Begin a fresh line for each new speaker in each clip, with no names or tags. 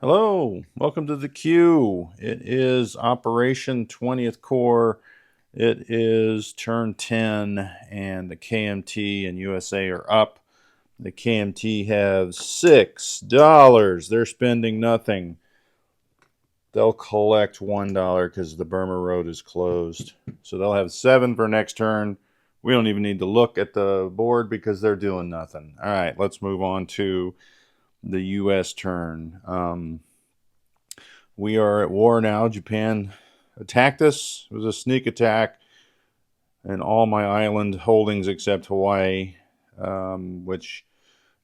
Hello, welcome to the queue. It is Operation 20th Corps. It is turn 10, and the KMT and USA are up. The KMT have $6. They're spending nothing. They'll collect $1 because the Burma Road is closed. So they'll have 7 for next turn. We don't even need to look at the board because they're doing nothing. All right, let's move on to the US turn. We are at war now. Japan attacked us. It was a sneak attack, and all my island holdings except Hawaii, which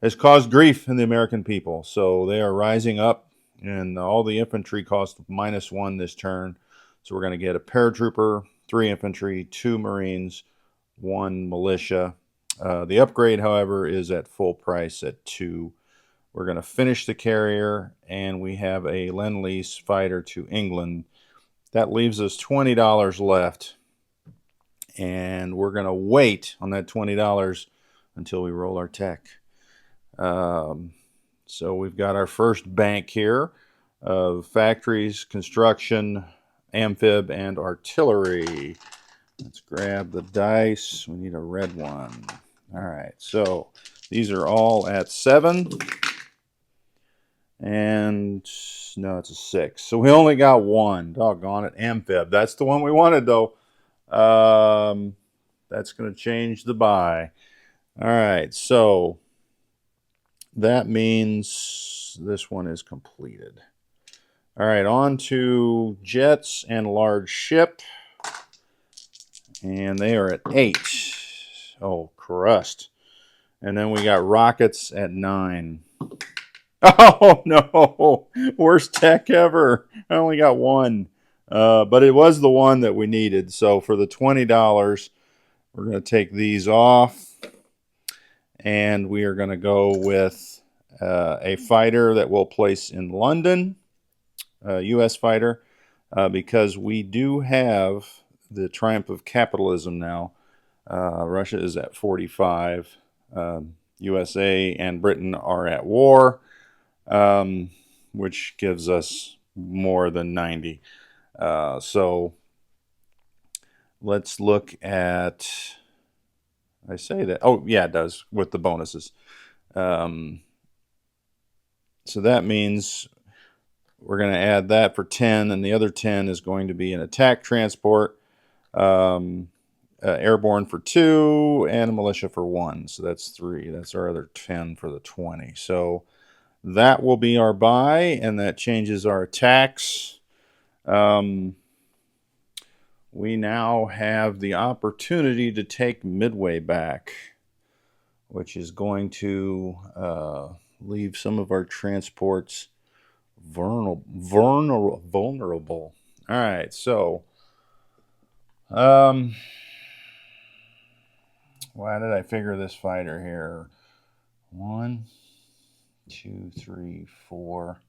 has caused grief in the American people. So they are rising up, and all the infantry cost -1 this turn. So we're going to get a paratrooper, 3 infantry, 2 Marines, 1 militia. The upgrade, however, is at full price at 2. We're going to finish the carrier, and we have a Lend-Lease fighter to England. That leaves us $20 left, and we're going to wait on that $20 until we roll our tech. So we've got our first bank here of factories, construction, amphib, and artillery. Let's grab the dice. We need a red one. All right, so these are all at 7. And no, it's a 6. So we only got 1. Doggone it. Amphib. That's the one we wanted, though. That's going to change the buy. All right. So that means this one is completed. All right. On to jets and large ship. And they are at 8. Oh, crust. And then we got rockets at 9. Oh, no. Worst tech ever. I only got 1. But it was the one that we needed. So for the $20, we're going to take these off. And we are going to go with a fighter that we'll place in London, a U.S. fighter, because we do have the triumph of capitalism now. Russia is at 45. USA and Britain are at war. Which gives us more than 90. So let's look at, I say that, oh yeah, it does with the bonuses. So that means we're going to add that for 10, and the other 10 is going to be an attack transport, airborne for 2, and a militia for 1. So that's 3. That's our other 10 for the 20. So that will be our buy, and that changes our attacks. We now have the opportunity to take Midway back, which is going to leave some of our transports vulnerable. All right, so why did I figure this fighter here? 1, 2, 3, 4,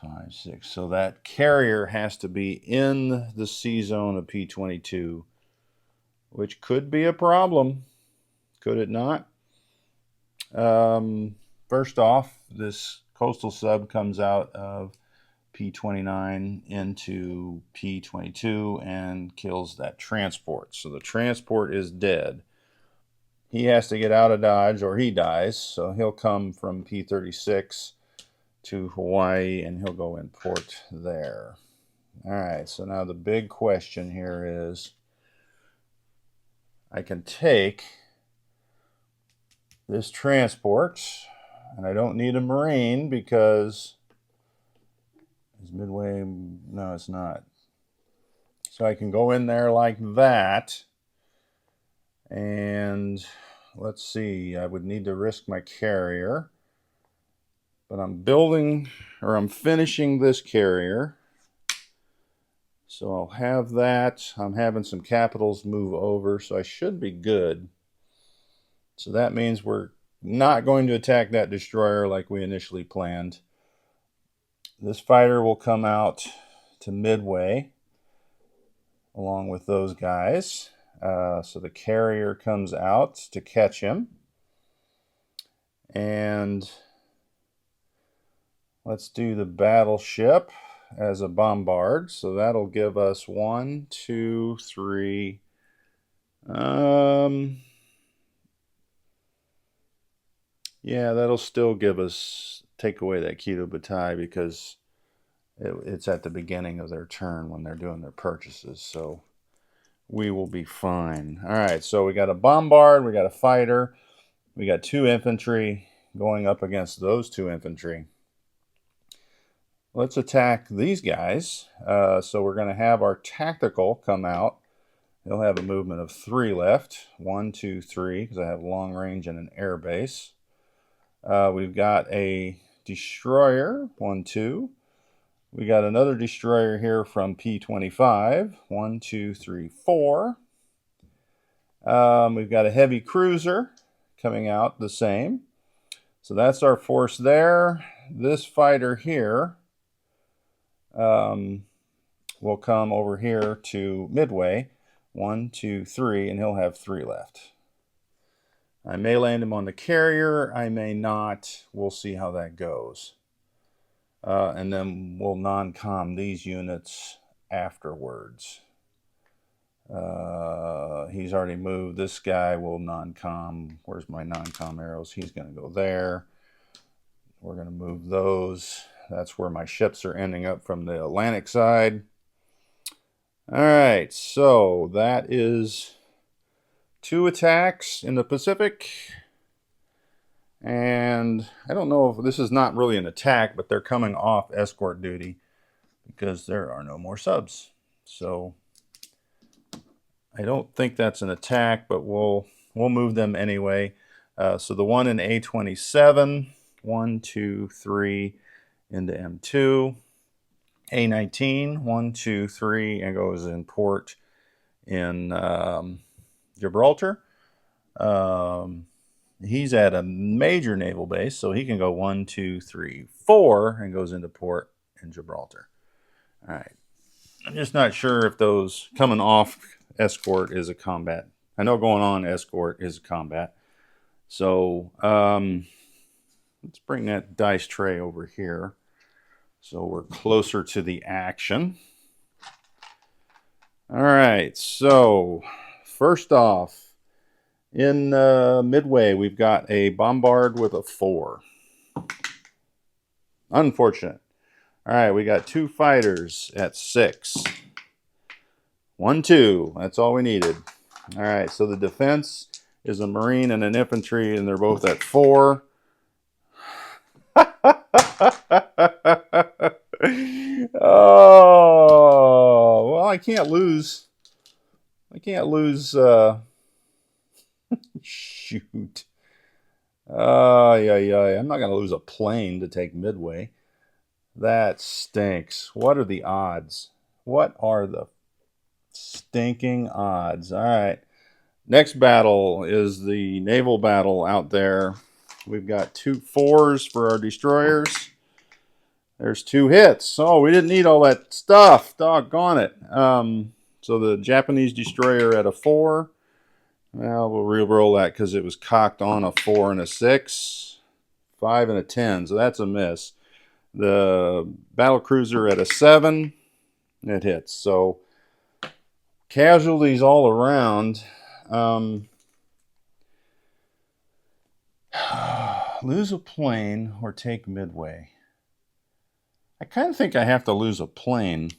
5, 6. So that carrier has to be in the C zone of P-22, which could be a problem. Could it not? First off, this coastal sub comes out of P-29 into P-22 and kills that transport. So the transport is dead. He has to get out of Dodge or he dies. So he'll come from P-36 to Hawaii, and he'll go in port there. All right, so now the big question here is, I can take this transport, and I don't need a Marine because is Midway, no, it's not. So I can go in there like that, and let's see, I would need to risk my carrier. But I'm building, or I'm finishing this carrier. So I'll have that. I'm having some capitals move over, so I should be good. So that means we're not going to attack that destroyer like we initially planned. This fighter will come out to Midway along with those guys. So the carrier comes out to catch him. And Let's do the battleship as a bombard. So that'll give us 1, 2, 3. Yeah, that'll still give us, take away that Kido Butai because it's at the beginning of their turn when they're doing their purchases. So we will be fine. All right, so we got a bombard, we got a fighter, we got 2 infantry going up against those 2 infantry. Let's attack these guys. So we're going to have our tactical come out. He'll have a movement of 3 left. 1, 2, 3, because I have long range and an air base. We've got a destroyer, 1, 2. We got another destroyer here from P25. 1, 2, 3, 4. We've got a heavy cruiser coming out the same. So that's our force there. This fighter here will come over here to midway. 1, 2, 3, and he'll have 3 left. I may land him on the carrier. I may not. We'll see how that goes. And then we'll non-com these units afterwards. He's already moved. This guy will non-com. Where's my non-com arrows? He's going to go there. We're going to move those. That's where my ships are ending up from the Atlantic side. All right, so that is 2 attacks in the Pacific. And I don't know if this is not really an attack, but they're coming off escort duty because there are no more subs. So I don't think that's an attack, but we'll move them anyway. So the one in A27, 1, 2, 3 into M2. A19, 1, 2, 3, and goes in port in Gibraltar. He's at a major naval base, so he can go 1, 2, 3, 4, and goes into port in Gibraltar. All right. I'm just not sure if those coming off escort is a combat. I know going on escort is a combat. So let's bring that dice tray over here so we're closer to the action. All right, so first off, in midway, we've got a bombard with a 4. Unfortunate. All right, we got 2 fighters at 6. 1, 2. That's all we needed. All right, so the defense is a Marine and an infantry, and they're both at 4. Oh, well, I can't lose. Shoot. Yeah. I'm not going to lose a plane to take midway. That stinks. What are the odds? What are the stinking odds? All right. Next battle is the naval battle out there. We've got 2 4s for our destroyers. There's 2 hits. Oh, we didn't need all that stuff. Doggone it. So the Japanese destroyer at a 4. Well, we'll re-roll that because it was cocked on a 4 and a 6. 5 and a 10. So that's a miss. The battle cruiser at a 7. It hits. So casualties all around. Lose a plane or take midway. I kind of think I have to lose a plane,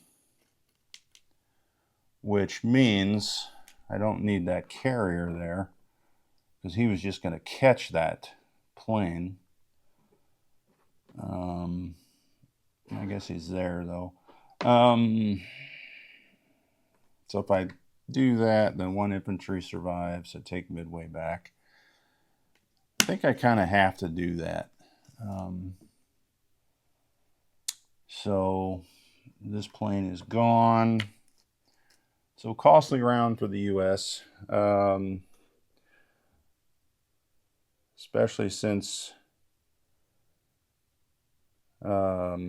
which means I don't need that carrier there because he was just going to catch that plane. I guess he's there though. So if I do that, then 1 infantry survives. So take midway back. I think I kind of have to do that. So this plane is gone. So costly round for the U.S., especially since, well,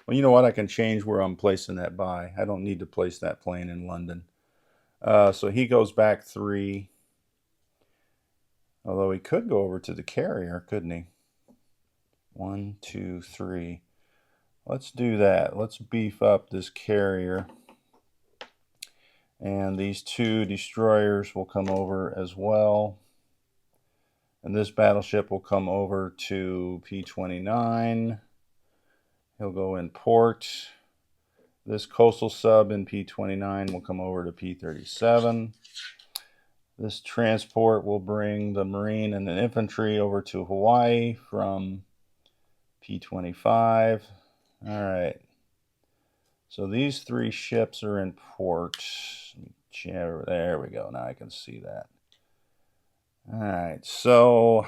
you know what? I can change where I'm placing that by. I don't need to place that plane in London. So he goes back 3. Although he could go over to the carrier, couldn't he? 1, 2, 3. let's do that. Let's beef up this carrier. And these 2 destroyers will come over as well. And this battleship will come over to P-29. He'll go in port. This coastal sub in P-29 will come over to P-37. This transport will bring the Marine and the infantry over to Hawaii from P-25. All right. So these 3 ships are in port. There we go. Now I can see that. All right. So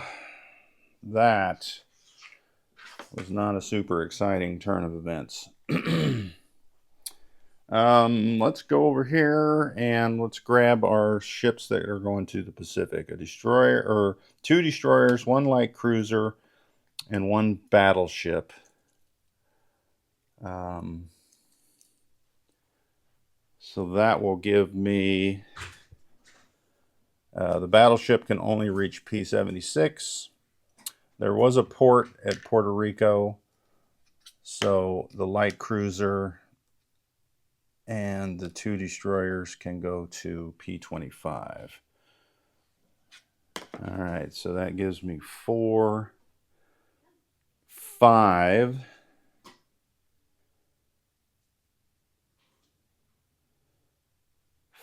that was not a super exciting turn of events. Let's go over here and let's grab our ships that are going to the Pacific. A destroyer, or 2 destroyers, 1 light cruiser, and 1 battleship. So that will give me, the battleship can only reach P-76. There was a port at Puerto Rico, so the light cruiser and the 2 destroyers can go to P-25. All right, so that gives me 4, 5.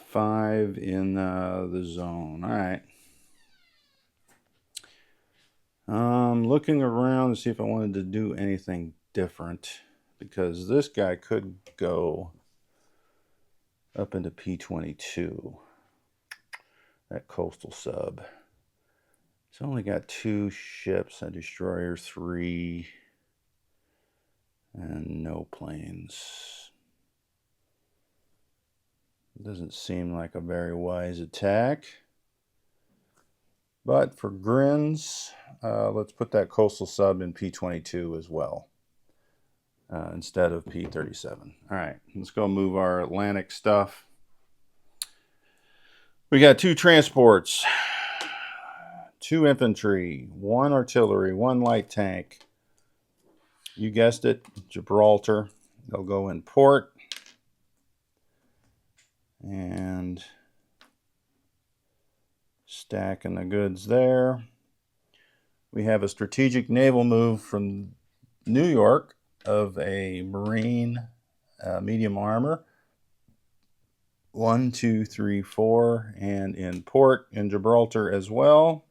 Five in the zone. All right. Looking around to see if I wanted to do anything different, because this guy could go up into P-22, that coastal sub. It's only got 2 ships, a destroyer, 3, and no planes. Doesn't seem like a very wise attack. But for grins, let's put that coastal sub in P-22 as well, instead of P-37. All right, let's go move our Atlantic stuff. We got 2 transports, 2 infantry, 1 artillery, 1 light tank. You guessed it, Gibraltar. They'll go in port. And stacking the goods there. We have a strategic naval move from New York of a Marine medium armor. 1, 2, 3, 4, and in port in Gibraltar as well.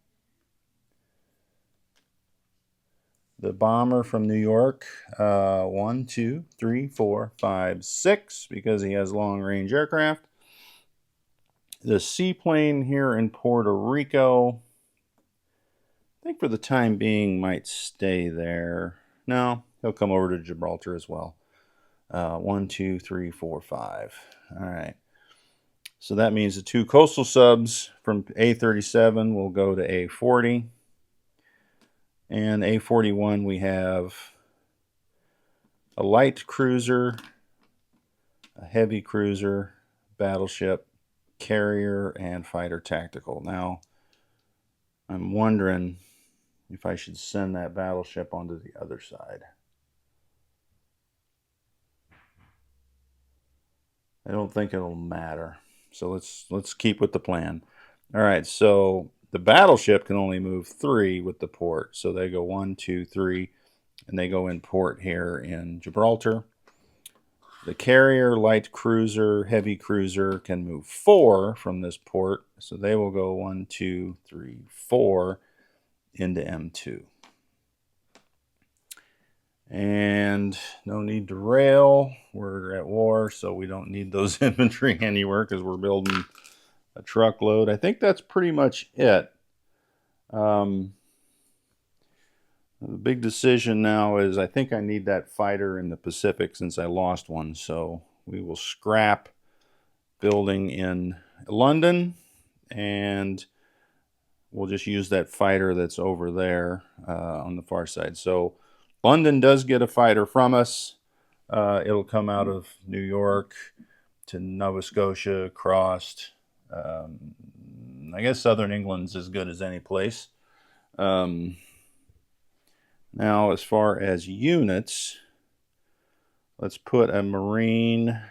The bomber from New York, 1, 2, 3, 4, 5, 6, because he has long-range aircraft. The seaplane here in Puerto Rico, I think for the time being might stay there. No, he'll come over to Gibraltar as well. 1, 2, 3, 4, 5. All right. So that means the 2 coastal subs from A-37 will go to A-40. And A-41 we have a light cruiser, a heavy cruiser, battleship, carrier, and fighter tactical. Now, I'm wondering if I should send that battleship onto the other side. I don't think it'll matter. So let's keep with the plan. All right, so the battleship can only move 3 with the port. So they go 1, 2, 3, and they go in port here in Gibraltar. The carrier, light cruiser, heavy cruiser can move 4 from this port. So they will go 1, 2, 3, 4 into M2. And no need to rail. We're at war, so we don't need those infantry anywhere because we're building a truckload. I think that's pretty much it. The big decision now is I think I need that fighter in the Pacific since I lost one. So we will scrap building in London and we'll just use that fighter that's over there on the far side. So London does get a fighter from us. It'll come out of New York to Nova Scotia, crossed. I guess Southern England's as good as any place. Now, as far as units, let's put a Marine,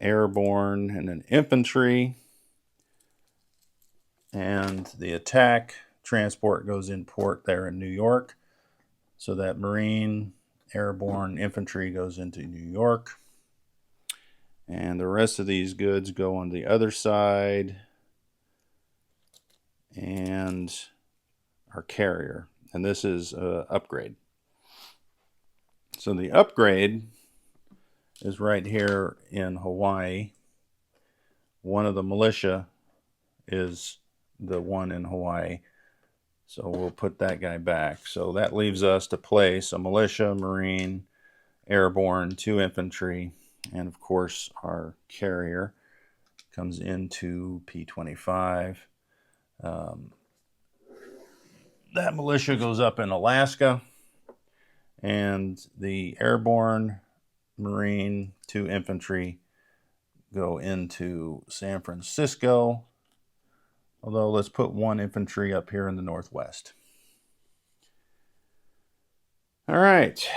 airborne, and an infantry. And the attack transport goes in port there in New York. So that Marine, airborne, infantry goes into New York. And the rest of these goods go on the other side. And our carrier. And this is an upgrade. So the upgrade is right here in Hawaii. One of the militia is the one in Hawaii. So we'll put that guy back. So that leaves us to place a militia, Marine, airborne, 2 infantry, and of course our carrier comes into P25. That militia goes up in Alaska, and the airborne, Marine, 2 infantry go into San Francisco. Although let's put 1 infantry up here in the Northwest. All right,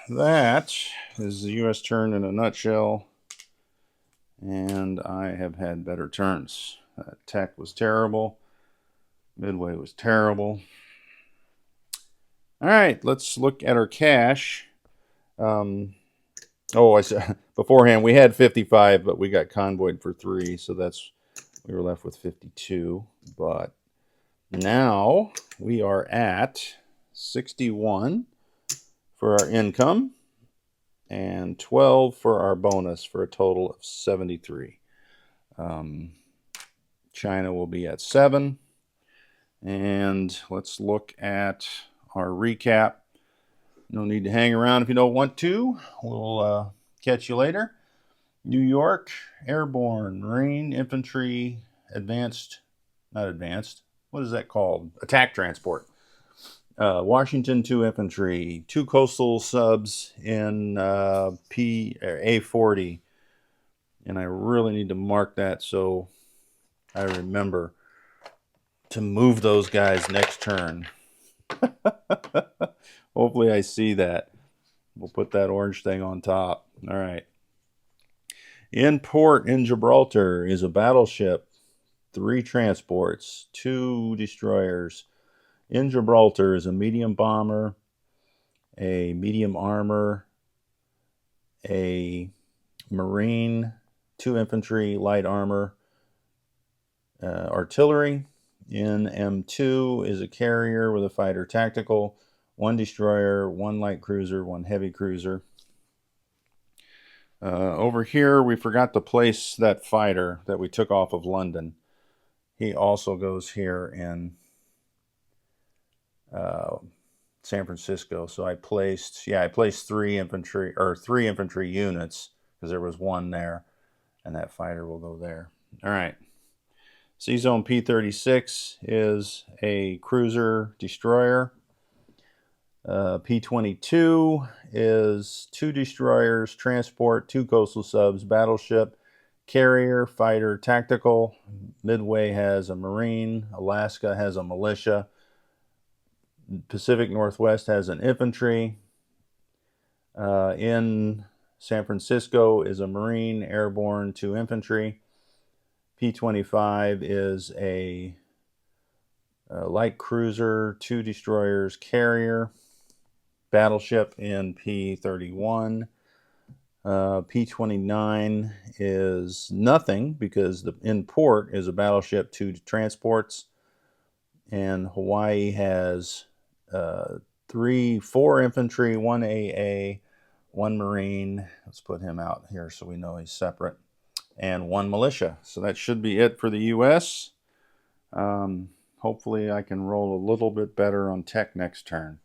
that is the U.S. turn in a nutshell, and I have had better turns. Tech was terrible. Midway was terrible. All right, let's look at our cash. I said beforehand we had 55, but we got convoyed for 3, so we were left with 52. But now we are at 61 for our income and 12 for our bonus, for a total of 73. China will be at 7. And let's look at our recap. No need to hang around if you don't want to. We'll catch you later. New York, airborne, Marine, infantry, not advanced, what is that called? Attack transport. Washington, 2 infantry, 2 coastal subs in A40. And I really need to mark that so I remember to move those guys next turn. Hopefully I see that. We'll put that orange thing on top. All right. In port in Gibraltar is a battleship, 3 transports, 2 destroyers. In Gibraltar is a medium bomber, a medium armor, a Marine, 2 infantry, light armor, artillery. In M2 is a carrier with a fighter tactical, 1 destroyer, 1 light cruiser, 1 heavy cruiser. Over here, we forgot to place that fighter that we took off of London. He also goes here in San Francisco. So I placed 3 infantry units, because there was 1 there, and that fighter will go there. All right. C-Zone P-36 is a cruiser destroyer. P-22 is 2 destroyers, transport, 2 coastal subs, battleship, carrier, fighter, tactical. Midway has a Marine. Alaska has a militia. Pacific Northwest has an infantry. In San Francisco is a Marine, airborne, 2 infantry. P-25 is a light cruiser, 2 destroyers, carrier, battleship in P-31. P-29 is nothing, because in port is a battleship, 2 transports, and Hawaii has 4 infantry, 1 AA, 1 Marine. Let's put him out here so we know he's separate, and 1 militia. So that should be it for the U.S. Hopefully I can roll a little bit better on tech next turn.